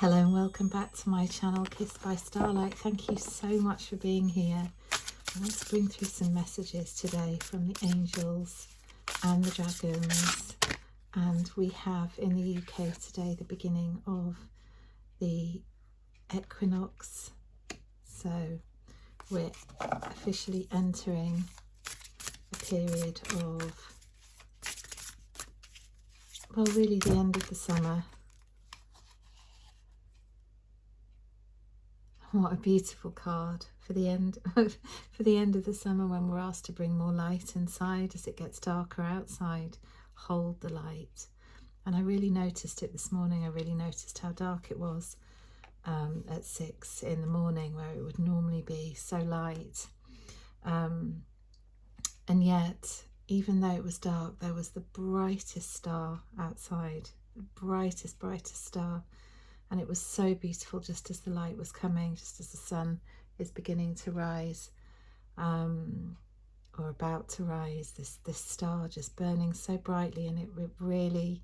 Hello and welcome back to my channel, Kissed by Starlight. Thank you so much for being here. I want to bring through some messages today from the angels and the dragons. And we have in the UK today the beginning of the equinox. So we're officially entering a period of, well, really the end of the summer. What a beautiful card for the end for the end of the summer, when we're asked to bring more light inside as it gets darker outside. Hold the light. And I really noticed it this morning. I really noticed how dark it was at 6 in the morning, where it would normally be so light. And yet, even though it was dark, there was the brightest star outside, the brightest star. And it was so beautiful just as the light was coming, just as the sun is beginning to rise, or about to rise, this star just burning so brightly. And it really,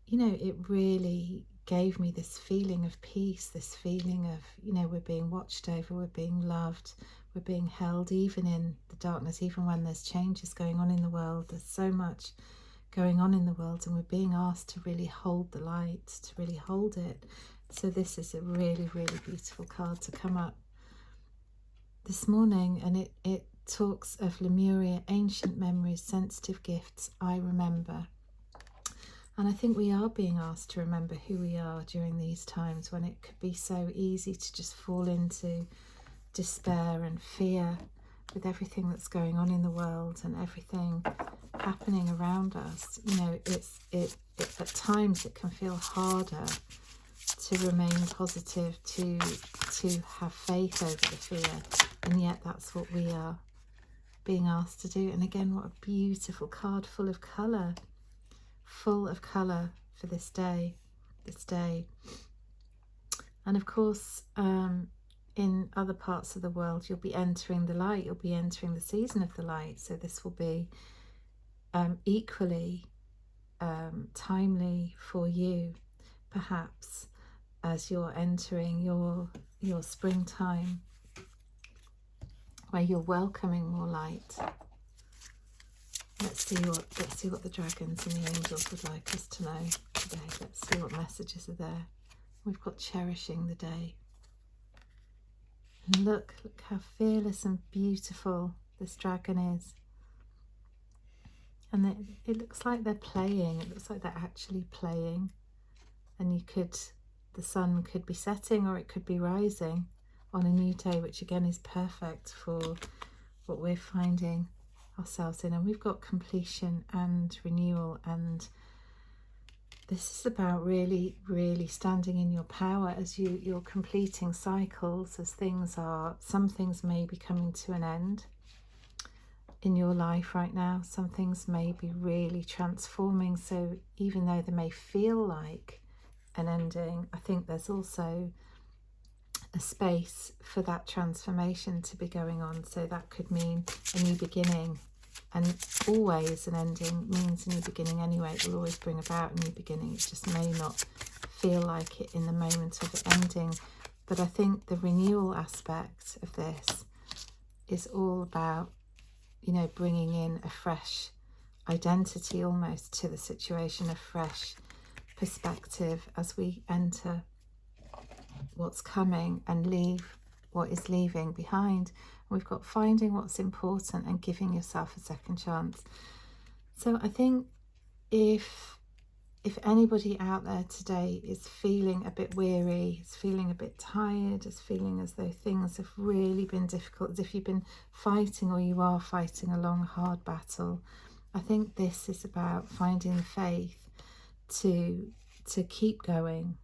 it really gave me this feeling of peace, this feeling of, we're being watched over, we're being loved, we're being held, even in the darkness, even when there's changes going on in the world. There's so much going on in the world, and we're being asked to really hold the light, to really hold it. So this is a really, really beautiful card to come up this morning, and it talks of Lemuria, ancient memories, sensitive gifts, I remember. And I think we are being asked to remember who we are during these times, when it could be so easy to just fall into despair and fear with everything that's going on in the world and everything happening around us. It at times it can feel harder to remain positive, to have faith over the fear, and yet that's what we are being asked to do. And again, what a beautiful card, full of colour for this day. And of course, in other parts of the world, you'll be entering the light, you'll be entering the season of the light. So this will be equally timely for you, perhaps, as you're entering your springtime, where you're welcoming more light. Let's see what the dragons and the angels would like us to know today. Let's see what messages are there. We've got cherishing the day. And look how fearless and beautiful this dragon is. And it looks like they're playing. It looks like they're actually playing. And the sun could be setting, or it could be rising on a new day, which again is perfect for what we're finding ourselves in. And we've got completion and renewal, and this is about really, really standing in your power as you're completing cycles, as some things may be coming to an end in your life right now. Some things may be really transforming. So even though they may feel like an ending, I think there's also a space for that transformation to be going on. So that could mean a new beginning, and always an ending means a new beginning anyway. It will always bring about a new beginning. It just may not feel like it in the moment of it ending. But I think the renewal aspect of this is all about, bringing in a fresh identity almost to the situation, a fresh perspective as we enter what's coming and leave what is leaving behind. We've got finding what's important and giving yourself a second chance. So I think if anybody out there today is feeling a bit weary, is feeling a bit tired, is feeling as though things have really been difficult, as if you've been fighting, or you are fighting a long, hard battle, I think this is about finding the faith to keep going,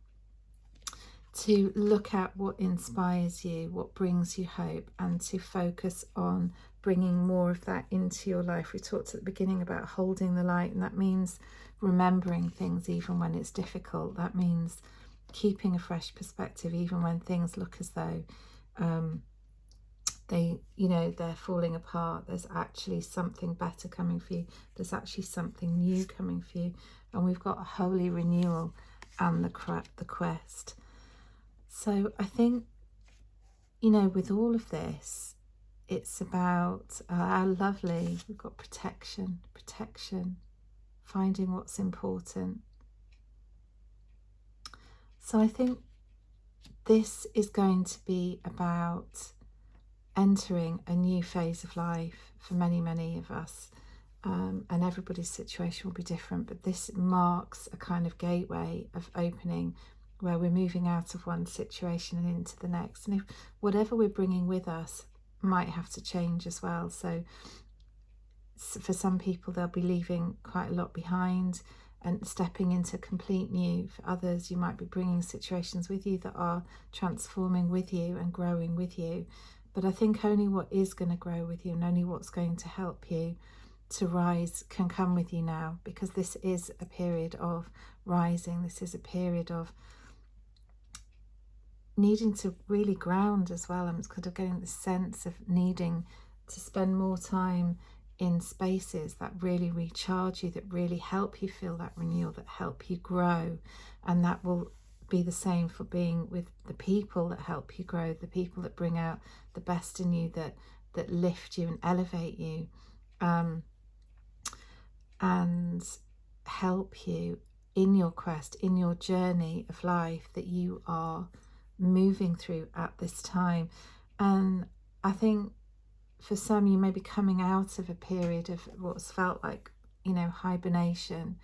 to look at what inspires you, what brings you hope, and to focus on bringing more of that into your life. We talked at the beginning about holding the light, and that means remembering things even when it's difficult. That means keeping a fresh perspective even when things look as though they're falling apart. There's actually something better coming for you. There's actually something new coming for you. And we've got a holy renewal and the quest. So I think, you know, with all of this, it's about our lovely, we've got protection, finding what's important. So I think this is going to be about entering a new phase of life for many, many of us. And everybody's situation will be different, but this marks a kind of gateway of opening where we're moving out of one situation and into the next. And if whatever we're bringing with us might have to change as well. So for some people, they'll be leaving quite a lot behind and stepping into complete new. For others, you might be bringing situations with you that are transforming with you and growing with you. But I think only what is going to grow with you and only what's going to help you to rise can come with you now, because this is a period of rising. This is a period of needing to really ground as well. I'm kind of getting the sense of needing to spend more time in spaces that really recharge you, that really help you feel that renewal, that help you grow. And that will be the same for being with the people that help you grow, the people that bring out the best in you, that lift you and elevate you, and help you in your quest, in your journey of life that you are moving through at this time. And I think for some, you may be coming out of a period of what's felt like, you know, hibernation,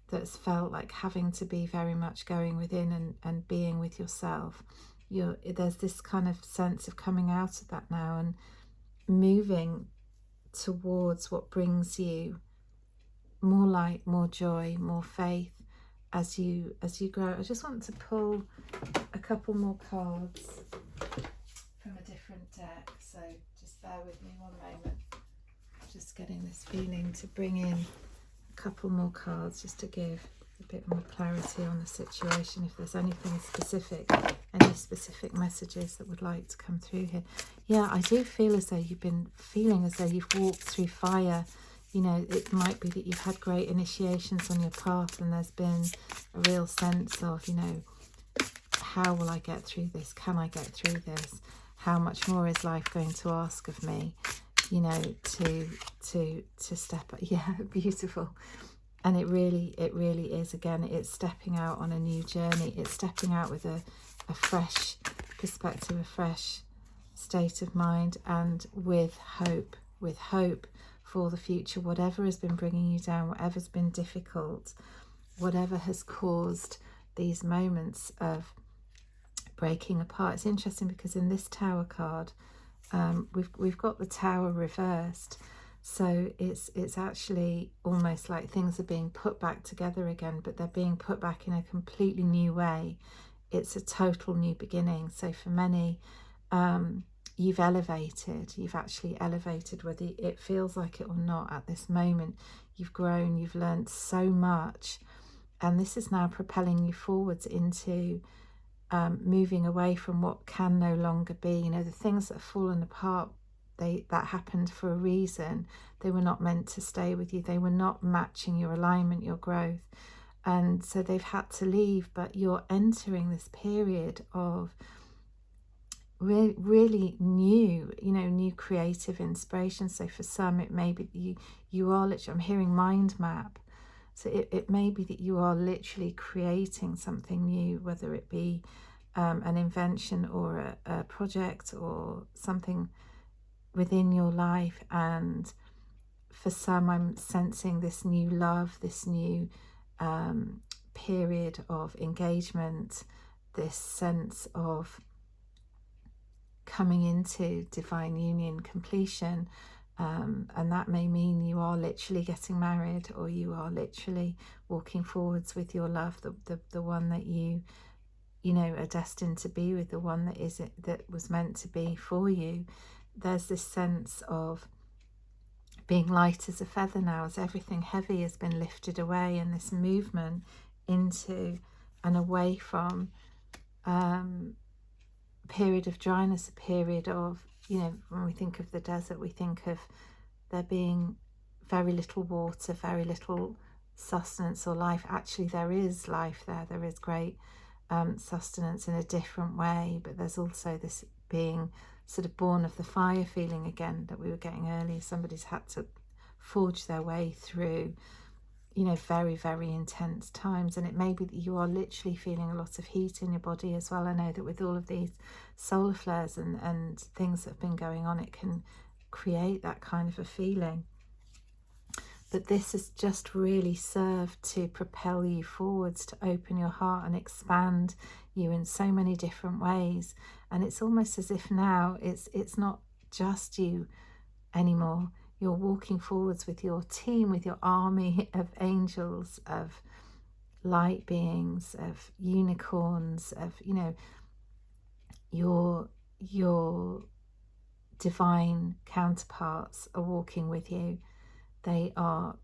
that's felt like having to be very much going within and being with yourself. There's this kind of sense of coming out of that now and moving towards what brings you more light, more joy, more faith as you grow. I just want to pull a couple more cards from a different deck, so just bear with me one moment. Just getting this feeling to bring in a couple more cards just to give a bit more clarity on the situation, if there's anything specific, any specific messages that would like to come through here. Yeah, I do feel as though you've been feeling as though you've walked through fire. You know, it might be that you've had great initiations on your path and there's been a real sense of, you know, how will I get through this? Can I get through this? How much more is life going to ask of me? You know, to step up. Yeah, beautiful. And it really is. Again, it's stepping out on a new journey. It's stepping out with a fresh perspective, a fresh state of mind, and with hope for the future. Whatever has been bringing you down, whatever's been difficult, whatever has caused these moments of breaking apart. It's interesting because in this Tower card, we've got the Tower reversed, so it's actually almost like things are being put back together again, but they're being put back in a completely new way. It's a total new beginning. So for many, you've actually elevated, whether it feels like it or not at this moment. You've grown, you've learned so much, and this is now propelling you forwards into moving away from what can no longer be. You know, the things that have fallen apart, that happened for a reason. They were not meant to stay with you. They were not matching your alignment, your growth, and so they've had to leave. But you're entering this period of really new, you know, new creative inspiration. So for some, it may be you are literally, I'm hearing mind map. So it may be that you are literally creating something new, whether it be an invention or a project or something within your life. And for some, I'm sensing this new love, this new period of engagement, this sense of coming into divine union, completion. And that may mean you are literally getting married, or you are literally walking forwards with your love, the one that you know are destined to be with, the one that was meant to be for you. There's this sense of being light as a feather now, as everything heavy has been lifted away, and this movement into and away from period of dryness, a period of, you know, when we think of the desert, we think of there being very little water, very little sustenance or life. Actually, there is life there. There is great sustenance in a different way, but there's also this being sort of born of the fire feeling again that we were getting earlier. Somebody's had to forge their way through, you know, very, very intense times, and it may be that you are literally feeling a lot of heat in your body as well. I know that with all of these solar flares and things that have been going on, it can create that kind of a feeling. But this has just really served to propel you forwards, to open your heart and expand you in so many different ways. And it's almost as if now it's not just you anymore. You're walking forwards with your team, with your army of angels, of light beings, of unicorns, of, you know, your divine counterparts are walking with you. They are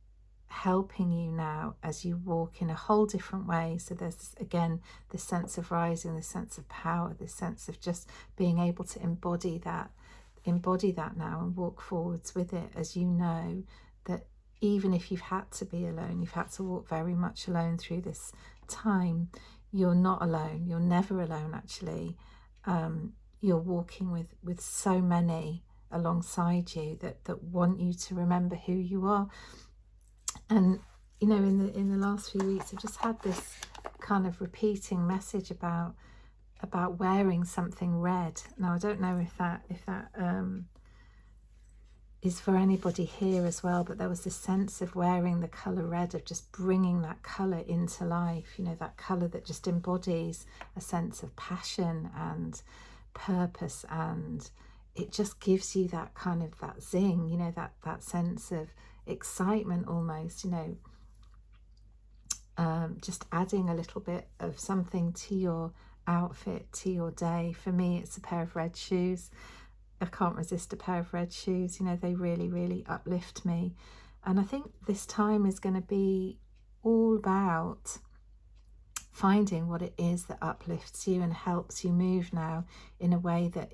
helping you now as you walk in a whole different way. So there's again this sense of rising, this sense of power, this sense of just being able to embody that now and walk forwards with it, as you know that even if you've had to be alone, you've had to walk very much alone through this time, you're not alone. You're never alone, actually. You're walking with so many alongside you that want you to remember who you are. And you know, in the last few weeks, I've just had this kind of repeating message about wearing something red. Now, I don't know if that is for anybody here as well, but there was this sense of wearing the colour red, of just bringing that colour into life, you know, that colour that just embodies a sense of passion and purpose, and it just gives you that kind of that zing, you know, that sense of excitement almost, you know, just adding a little bit of something to your outfit, to your day. For me, it's a pair of red shoes. I can't resist a pair of red shoes, you know, they really, really uplift me. And I think this time is going to be all about finding what it is that uplifts you and helps you move now in a way that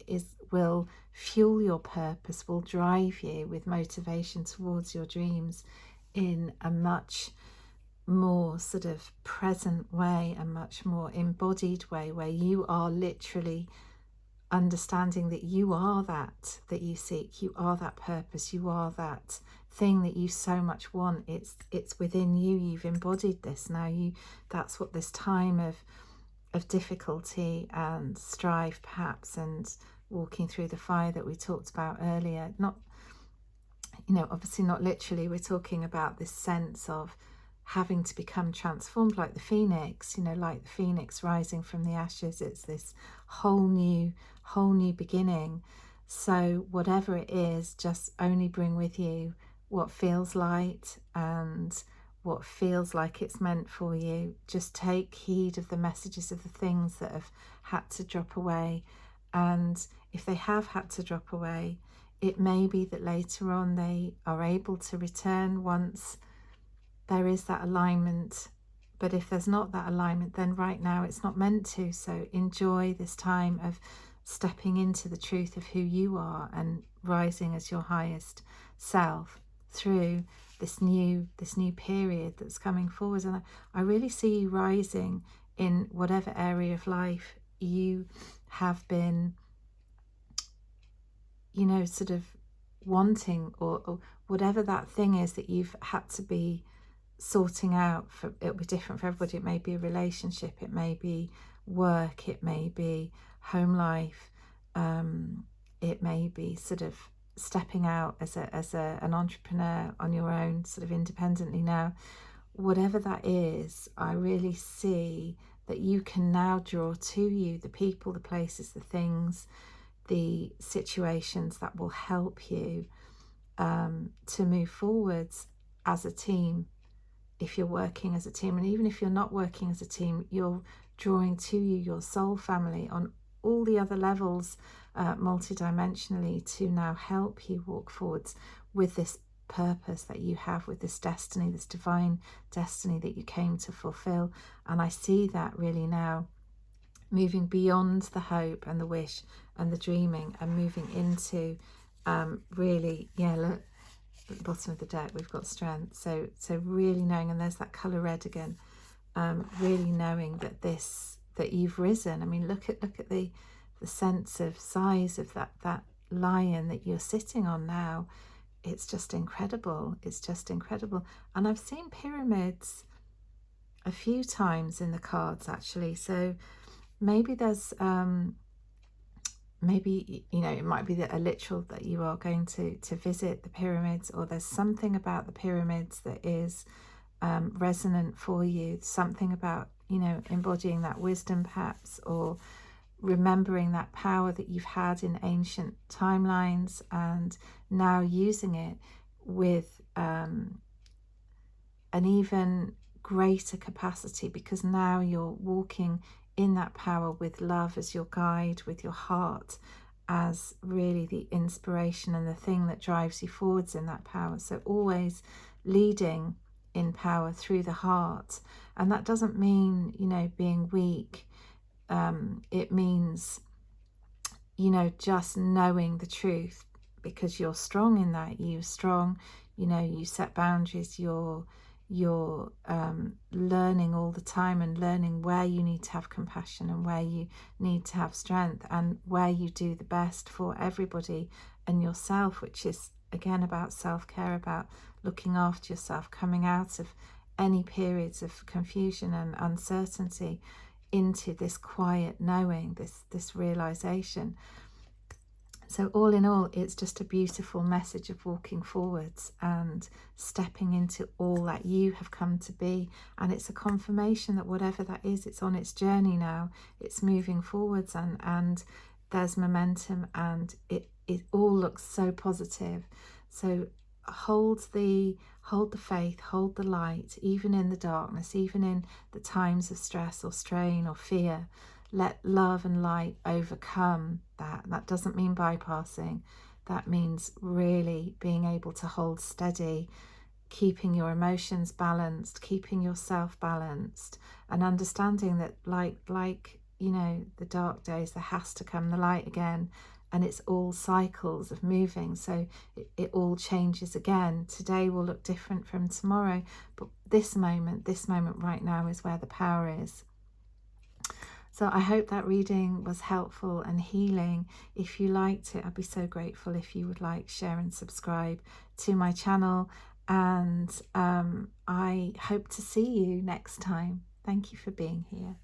will fuel your purpose, will drive you with motivation towards your dreams in a much more sort of present way, a much more embodied way, where you are literally understanding that you are that you seek, you are that purpose, you are that thing that you so much want. It's within you. You've embodied this now. That's what this time of difficulty and strife, perhaps, and walking through the fire that we talked about earlier, not, you know, obviously not literally, we're talking about this sense of having to become transformed like the phoenix, you know, like the phoenix rising from the ashes. It's this whole new beginning. So whatever it is, just only bring with you what feels light and what feels like it's meant for you. Just take heed of the messages of the things that have had to drop away, and if they have had to drop away, it may be that later on they are able to return once there is that alignment. But if there's not that alignment, then right now it's not meant to. So enjoy this time of stepping into the truth of who you are and rising as your highest self through this new period that's coming forward. And I really see you rising in whatever area of life you have been, you know, sort of wanting, or whatever that thing is that you've had to be sorting out. For it'll be different for everybody. It may be a relationship, it may be work, it may be home life, it may be sort of stepping out as an entrepreneur on your own, sort of independently now. Whatever that is, I really see that you can now draw to you the people, the places, the things, the situations that will help you to move forwards as a team. If you're working as a team, and even if you're not working as a team, you're drawing to you your soul family on all the other levels, multidimensionally, to now help you walk forwards with this purpose that you have, with this destiny, this divine destiny that you came to fulfill. And I see that really now moving beyond the hope and the wish and the dreaming, and moving into really, yeah, look at the bottom of the deck, we've got strength. So really knowing, and there's that colour red again, really knowing that this that you've risen. I mean, look at the sense of size of that lion that you're sitting on now. It's just incredible. It's just incredible. And I've seen pyramids a few times in the cards, actually. So maybe there's maybe, you know, it might be a literal that you are going to visit the pyramids, or there's something about the pyramids that is resonant for you, something about, you know, embodying that wisdom perhaps, or remembering that power that you've had in ancient timelines and now using it with an even greater capacity, because now you're walking in that power with love as your guide, with your heart as really the inspiration and the thing that drives you forwards in that power. So always leading in power through the heart. And that doesn't mean, you know, being weak. It means, you know, just knowing the truth, because you're strong in that. You're strong, you know, you set boundaries, you're learning all the time, and learning where you need to have compassion and where you need to have strength, and where you do the best for everybody and yourself, which is again about self-care, about looking after yourself, coming out of any periods of confusion and uncertainty into this quiet knowing, this realization. So all in all, it's just a beautiful message of walking forwards and stepping into all that you have come to be. And it's a confirmation that whatever that is, it's on its journey now. It's moving forwards, and there's momentum, and it all looks so positive. So hold the faith, hold the light, even in the darkness, even in the times of stress or strain or fear. Let love and light overcome that. That doesn't mean bypassing. That means really being able to hold steady, keeping your emotions balanced, keeping yourself balanced, and understanding that like you know, the dark days, there has to come the light again. And it's all cycles of moving, so it all changes again. Today will look different from tomorrow, but this moment right now is where the power is. So I hope that reading was helpful and healing. If you liked it, I'd be so grateful if you would like, share and subscribe to my channel. And I hope to see you next time. Thank you for being here.